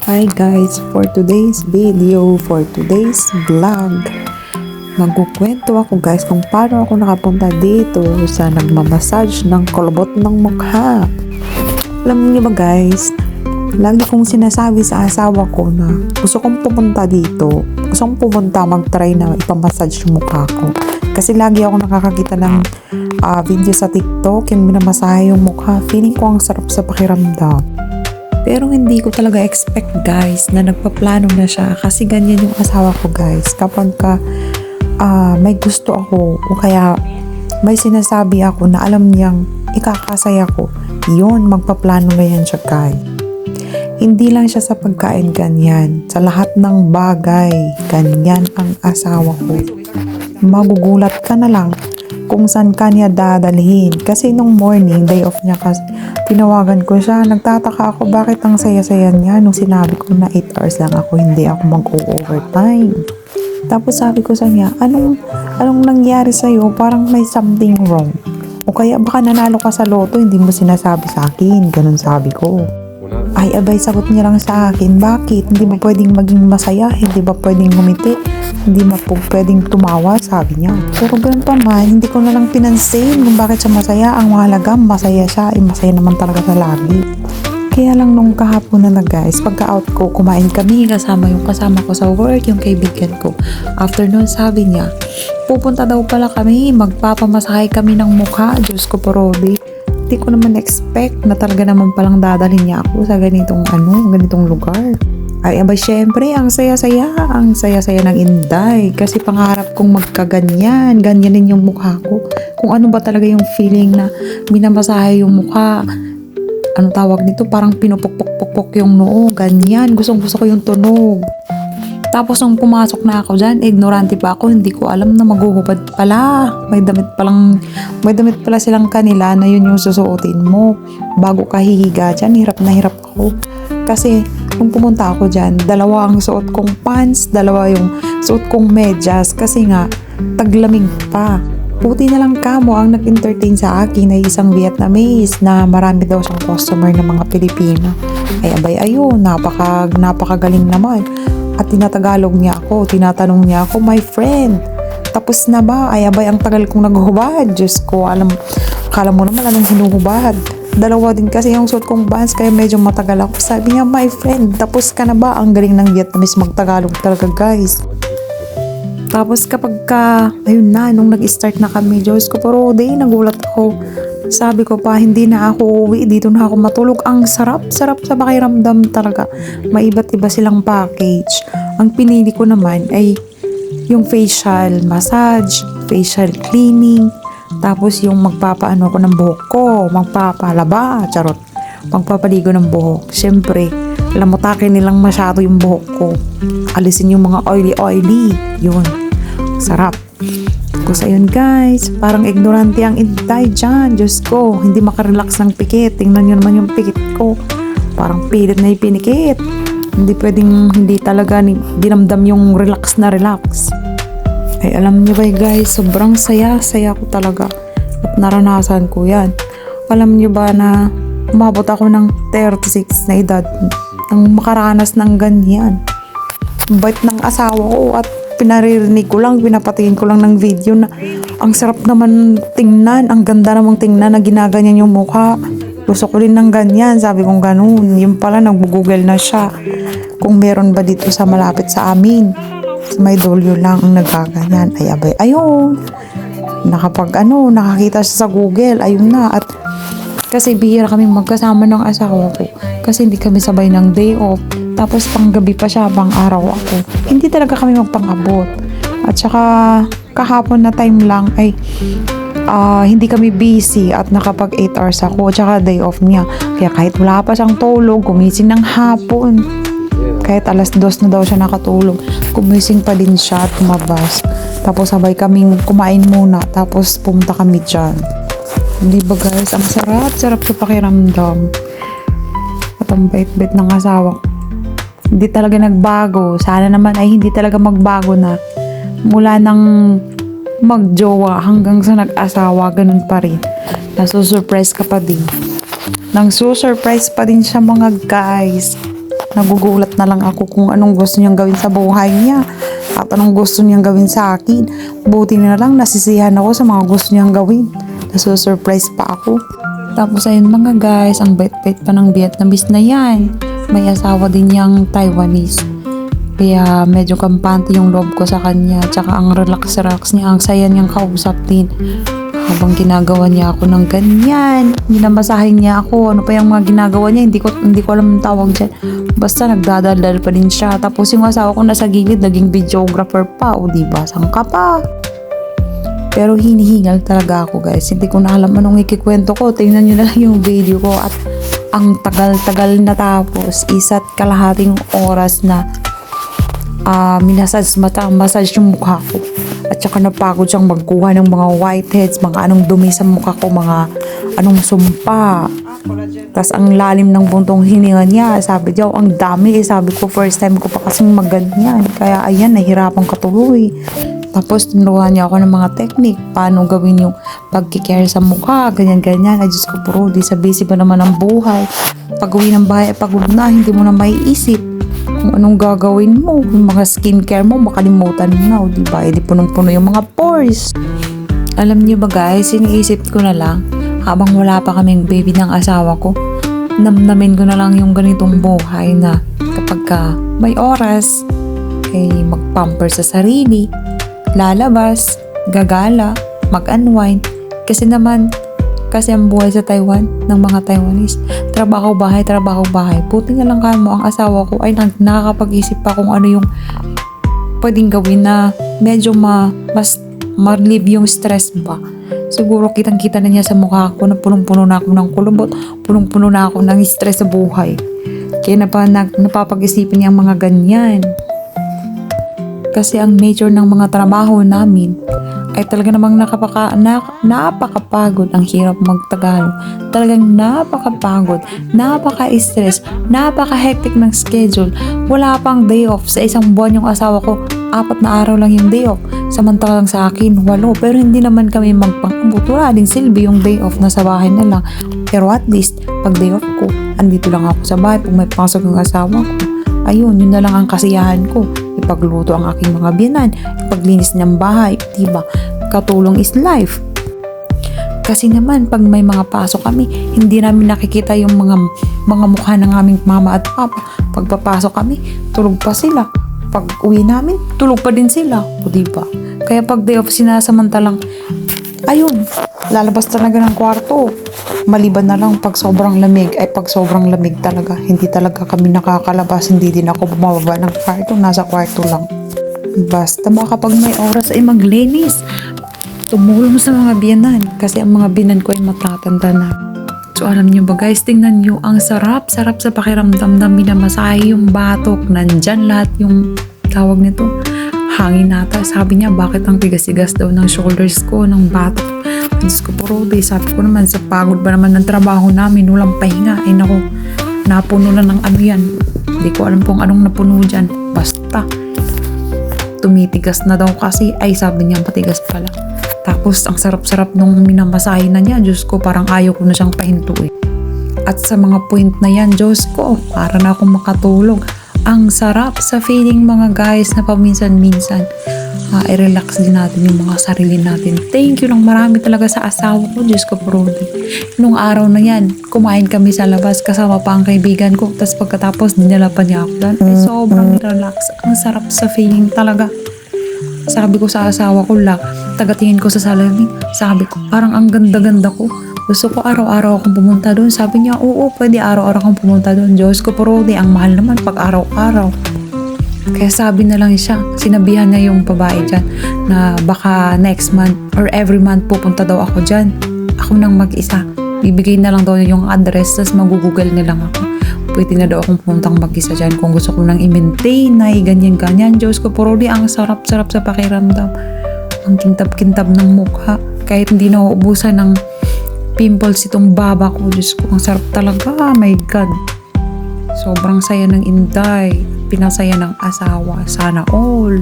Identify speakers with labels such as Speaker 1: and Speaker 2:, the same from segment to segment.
Speaker 1: Hi guys, for today's video, for today's vlog, magkukwento ako guys kung paano ako nakapunta dito sa nagmamassage ng kulubot ng mukha. Alam niyo ba guys, lagi kong sinasabi sa asawa ko na gusto kong pumunta dito. Gusto kong pumunta mag-try na ipamassage yung mukha ko. Kasi lagi ako nakakakita ng video sa TikTok yung minamasahe yung mukha. Feeling ko ang sarap sa pakiramdam. Pero hindi ko talaga expect guys na nagpaplano na siya kasi ganyan yung asawa ko guys. Kapag may gusto ako o kaya may sinasabi ako na alam niyang ikakasaya ko, yun, magpaplano na yan siya guys. Hindi lang siya sa pagkain ganyan. Sa lahat ng bagay, ganyan ang asawa ko. Magugulat ka na lang kung saan ka niya dadalhin. Kasi nung morning, day off niya kasi, tinawagan ko siya. Nagtataka ako bakit ang saya-saya niya nung sinabi ko na 8 hours lang ako, hindi ako mag-overtime. Tapos sabi ko sa niya, anong nangyari sa'yo? Parang may something wrong. O kaya baka nanalo ka sa loto, hindi mo sinasabi sa akin. Ganun sabi ko. Ay, abay, sagot niya lang sa akin, bakit? Hindi ba pwedeng maging masaya? Hindi ba pwedeng ngumiti? Hindi ba pwedeng tumawa? Sabi niya. Pero ganun pa man, hindi ko na lang pinansin kung bakit siya masaya. Ang mahalaga, masaya siya. Masaya naman talaga sa lagi. Kaya lang nung kahapon na guys, pagka-out ko, kumain kami kasama ko sa work, yung kaibigan ko. After nun, sabi niya, pupunta daw pala kami, magpapamasahe kami ng mukha. Diyos ko po, Roby. Hindi ko naman expect na talaga naman palang dadalhin niya ako sa ganitong lugar. Ay, abay, syempre, ang saya-saya ng Inday. Kasi pangarap kong ganyanin yung mukha ko. Kung ano ba talaga yung feeling na minamasahe yung mukha. Ano tawag nito? Parang pinupukpok yung noo, ganyan. Gustong-gusto ko yung tunog. Tapos nung pumasok na ako dyan, ignorante pa ako, hindi ko alam na maghuhubad pala. May damit pala silang kanila na yun yung susuotin mo. Bago ka hihiga dyan, hirap na hirap ako. Kasi nung pumunta ako dyan, dalawa ang suot kong pants, dalawa yung suot kong medyas. Kasi nga, taglamig pa. Puti na lang kamo ang nag-entertain sa akin ay isang Vietnamese na marami daw siyang customer ng mga Pilipino. Ay abay ayun, napakagaling naman. At tinatagalog niya ako, tinatanong niya ako, my friend, tapos na ba? Ay abay, ang tagal kong naghubad. Diyos ko, akala mo naman anong hinuhubad. Dalawa din kasi yung suot kong bands, kaya medyo matagal ako. Sabi niya, my friend, tapos ka na ba? Ang galing ng Vietnamese magtagalog talaga guys. Tapos ayun na, nung nag-start na kami, Diyos ko, pero day, nagulat ako. Sabi ko pa, hindi na ako uwi, dito na ako matulog. Ang sarap sa pakiramdam talaga. May iba't iba silang package. Ang pinili ko naman ay yung facial massage, facial cleaning, tapos yung magpapaano ko ng buhok ko, magpapalaba, charot, magpapaligo ng buhok. Siyempre, lamutakin nilang masyado yung buhok ko. Alisin yung mga oily, yun. Sarap. Tapos ayun guys, parang ignorante ang Inday dyan. Diyos ko, hindi makarelax ng pikit. Tingnan nyo naman yung pikit ko. Parang pilit na ipinikit. Hindi pwedeng, hindi talaga dinamdam yung relax na relax. Ay alam nyo ba guys, sobrang saya ko talaga. At naranasan ko yan. Alam nyo ba na umabot ako ng 36 na edad nang makaranas ng ganyan. Bait ng asawa ko at pinaririnig ko lang, pinapatingin ko lang ng video na ang sarap naman tingnan, ang ganda namang tingnan na ginaganyan yung mukha. Gusto ko rin ng ganyan, sabi kong ganun. Yung pala, nag-google na siya kung meron ba dito sa malapit sa amin. Sa may dolyo lang ang nagaganyan. Ay abay, ayun. Nakakita siya sa Google, ayun na. At kasi bihira kami magkasama ng asawa ko. Kasi hindi kami sabay ng day off. Tapos panggabi pa siya, pang araw ako. Hindi talaga kami magpangabot. At saka kahapon na time lang ay hindi kami busy at nakapag 8 hours ako. At saka day off niya. Kaya kahit wala pa siyang tulog, gumising ng hapon. Kahit alas 2 na daw siya nakatulog, gumising pa din siya at lumabas. Tapos sabay kaming kumain muna. Tapos pumunta kami dyan. Hindi ba guys, ang sarap sa pakiramdam. At ang bait-bait ng asawa ko. Hindi talaga nagbago. Sana naman ay hindi talaga magbago na. Mula nang magjowa hanggang sa nag-asawa, ganun pa rin. Nasusurprise ka pa din. Nang susurprise pa din siya mga guys. Nagugulat na lang ako kung anong gusto niyang gawin sa buhay niya at anong gusto niyang gawin sa akin. Buti na lang nasisiyahan ako sa mga gusto niyang gawin. Nasusurprise pa ako. Tapos ayun mga guys, ang bait-bait pa ng Vietnamese na yan. May asawa din niyang Taiwanese. Kaya medyo kampante yung loob ko sa kanya. Tsaka ang relax-relax niya, ang saya niyang kausap din. Habang ginagawa niya ako ng ganyan, minamasahin niya ako, ano pa yung mga ginagawa niya, hindi ko alam ang tawag dyan. Basta nagdadaldal pa din siya. Tapos yung asawa ko nasa gilid, naging videographer pa. O diba, sangka pa. Pero hinihingal talaga ako guys. Hindi ko na alam anong ikikwento ko. Tingnan nyo na lang yung video ko. At ang tagal-tagal na tapos, 1.5 oras na massage yung mukha ko. At saka napagod siyang magkuha ng mga whiteheads, mga anong dumi sa mukha ko, mga anong sumpa. Tapos ang lalim ng buntong hininga niya. Sabi niya, ang dami. Sabi ko, first time ko pa kasing maganyan. Kaya ayan, nahirapan katuloy. Tapos tinuruan niya ako ng mga technique. Paano gawin yung pagkikare sa mukha, ganyan-ganyan. Ay Diyos ko po, di sa busy pa naman ang buhay. Pag uwi ng bahay, pagod na, hindi mo na maiisip kung anong gagawin mo. Yung mga skincare mo, makalimutan mo na. O diba, edi punong-puno yung mga pores. Alam niyo ba guys, iniisip ko na lang, habang wala pa kaming baby ng asawa ko, namnamin ko na lang yung ganitong buhay na kapag may oras, ay mag-pamper sa sarili, lalabas, gagala, mag-unwind. Kasi ang buhay sa Taiwan ng mga Taiwanese, trabaho bahay. Buti na lang mo ang asawa ko ay nakakapag-isip pa kung ano yung pwedeng gawin na medyo mas ma-relieve yung stress ba. Siguro kitang-kita na niya sa mukha ko na punong-puno na ako ng kulubot, punong-puno na ako ng stress sa buhay. Kaya napapag-isipin niya ang mga ganyan. Kasi ang nature ng mga trabaho namin ay talaga namang napakapagod. Ang hirap magtagalog. Talagang napakapagod, napaka-stress, napaka-hectic ng schedule. Wala pang day off. Sa isang buwan yung asawa ko, 4 na araw lang yung day off. Samantalang sa akin, 8. Pero hindi naman kami magpangabot. Wala din silbi yung day off na sa bahay na lang. Pero at least, pag day off ko, andito lang ako sa bahay. Pag may pasok yung asawa ko, ayun, yun na lang ang kasiyahan ko. Ipagluto ang aking mga biyanan, ipaglinis ng bahay, diba? Katulong is life. Kasi naman, pag may mga pasok kami, hindi namin nakikita yung mga mukha ng aming mama at papa. Pagpapasok kami, tulog pa sila. Pag uwi namin, tulog pa din sila. O diba? Kaya pag day off sinasamantalang, ayun, lalabas talaga ng kwarto. Maliban na lang pag sobrang lamig, talaga, hindi talaga kami nakakalabas, hindi din ako bumababa ng kwarto, nasa kwarto lang. Basta ba kapag may oras ay maglinis, tumulong sa mga biyanan, kasi ang mga biyanan ko ay matatanda na. So alam nyo ba guys, tingnan nyo, ang sarap sa pakiramdam na minamasahe yung batok, nandyan lahat yung tawag nito, hangin nata. Sabi niya, bakit ang tigas-tigas daw ng shoulders ko, ng batok. Diyos ko po, Rode, sabi ko naman, sa pagod ba naman ng trabaho namin, walang pahinga. Ay naku, napuno na ng ano yan. Hindi ko alam kung anong napuno dyan. Basta, tumitigas na daw kasi. Ay, sabi niya, matigas pala. Tapos, ang sarap-sarap nung minamasahe na niya. Diyos ko, parang ayaw ko na siyang pahintuin. At sa mga point na yan, Diyos ko, para na akong makatulog. Ang sarap sa feeling mga guys na paminsan-minsan. I-relax din natin yung mga sarili natin. Thank you lang marami talaga sa asawa ko. Diyos ko, Brody. Nung araw na yan, kumain kami sa labas kasama pa ang kaibigan ko. Tapos pagkatapos, dinala pa niya ako doon. Sobrang relax. Ang sarap sa feeling talaga. Sabi ko sa asawa ko lang, tagatingin ko sa salamin. Sabi ko, parang ang ganda-ganda ko. Gusto ko araw-araw akong pumunta doon. Sabi niya, oo, pwede araw-araw akong pumunta doon. Diyos ko, Brody, ang mahal naman pag araw-araw. Kaya sabi na lang siya, sinabihan niya yung babae dyan na baka next month or every month pupunta daw ako dyan. Ako nang mag-isa. Bibigay na lang daw yung address, tapos mag-google na lang ako. Pwede na daw akong puntang mag-isa dyan kung gusto ko nang i-maintain na ganyan-ganyan. Diyos ko, Poroli, ang sarap-sarap sa pakiramdam. Ang kintab-kintab ng mukha. Kahit hindi na uubusan ng pimples itong baba ko. Diyos ko, ang sarap talaga. My God. Sobrang saya ng Inday. Pinasaya ng asawa. Sana all.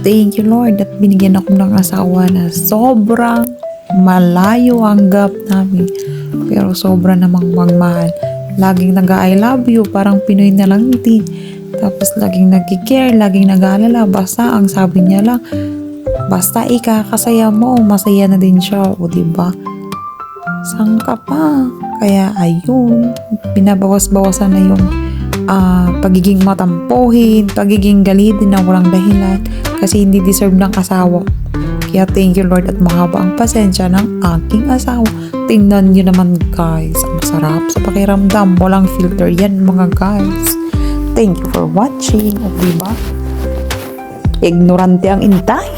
Speaker 1: Thank you Lord at binigyan ako ng asawa na sobrang malayo ang gap namin. Pero sobra namang magmahal. laging nag-I love you, parang Pinoy na lang din. Tapos laging nag-care, laging nag-aalala, basta ang sabi niya lang, basta ikakasaya mo, masaya na din siya, o diba? Saan ka pa? Kaya ayun, binabawas-bawasan na yung pagiging matampuhin, pagiging galitin na walang dahilan kasi hindi deserve ng asawa. Kaya thank you Lord at mahaba ang pasensya ng aking asawa. Tingnan nyo naman guys, ang sarap sa pakiramdam, walang filter yan mga guys. Thank you for watching, o diba? Ignorante ang intay.